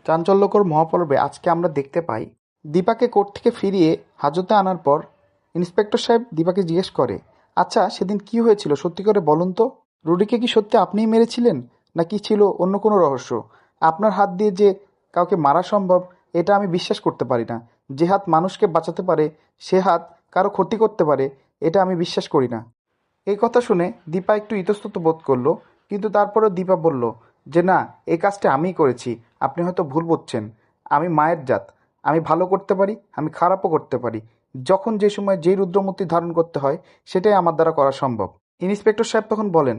চাঞ্চল্যকর মহাপর্বে আজকে আমরা দেখতে পাই দীপাকে কোর্ট থেকে ফিরিয়ে হাজতে আনার পর ইন্সপেক্টর সাহেব দীপাকে জিজ্ঞেস করে, আচ্ছা সেদিন কি হয়েছিল সত্যি করে বলুন তো? রুডিকে কি সত্যি আপনিই মেরেছিলেন, নাকি ছিল অন্য কোনো রহস্য? আপনার হাত দিয়ে যে কাউকে মারা সম্ভব এটা আমি বিশ্বাস করতে পারি না। যে হাত মানুষকে বাঁচাতে পারে সে হাত কারো ক্ষতি করতে পারে এটা আমি বিশ্বাস করি না। এই কথা শুনে দীপা একটু ইতস্তত বোধ করলো, কিন্তু তারপরেও দীপা বলল যে না, এই কাজটা আমিই করেছি, আপনি হয়তো ভুল বুঝছেন। আমি মায়ের জাত, আমি ভালো করতে পারি, আমি খারাপও করতে পারি। যখন যে সময় যেই রুদ্রমূর্তি ধারণ করতে হয় সেটাই আমার দ্বারা করা সম্ভব। ইন্সপেক্টর সাহেব তখন বলেন,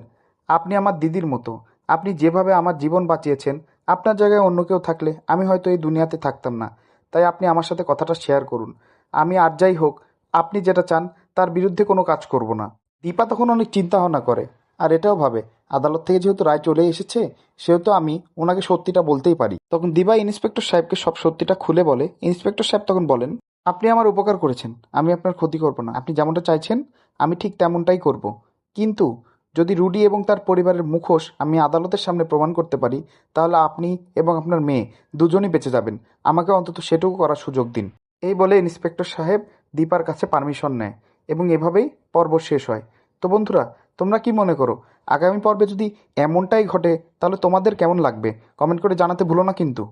আপনি আমার দিদির মতো, আপনি যেভাবে আমার জীবন বাঁচিয়েছেন, আপনার জায়গায় অন্য কেউ থাকলে আমি হয়তো এই দুনিয়াতে থাকতাম না। তাই আপনি আমার সাথে কথাটা শেয়ার করুন। আমি আর যাই হোক, আপনি যেটা চান তার বিরুদ্ধে কোনো কাজ করব না। দীপা তখন অনেক চিন্তা ভাবনা করে, আর এটাও ভাবে আদালত থেকে যেহেতু রায় চলে এসেছে সেহেতু আমি ওনাকে সত্যিটা বলতেই পারি। তখন দিবা ইন্সপেক্টর সাহেবকে সব সত্যিটা খুলে বলে। ইন্সপেক্টর সাহেব তখন বলেন, আপনি আমার উপকার করেছেন, আমি আপনার ক্ষতি করব না। আপনি যেমনটা চাইছেন আমি ঠিক তেমনটাই করব। কিন্তু যদি রুডি এবং তার পরিবারের মুখোশ আমি আদালতের সামনে প্রমাণ করতে পারি, তাহলে আপনি এবং আপনার মেয়ে দুজনই বেঁচে যাবেন। আমাকে অন্তত সেটুকু করার সুযোগ দিন। এই বলে ইন্সপেক্টর সাহেব দীপার কাছে পারমিশন নেয় এবং এভাবেই পর্ব শেষ হয়। তো বন্ধুরা, তোমরা কি মনে করো আগামী পর্বে যদি এমনটাই ঘটে তাহলে তোমাদের কেমন লাগবে? কমেন্ট করে জানাতে ভুলো না কিন্তু।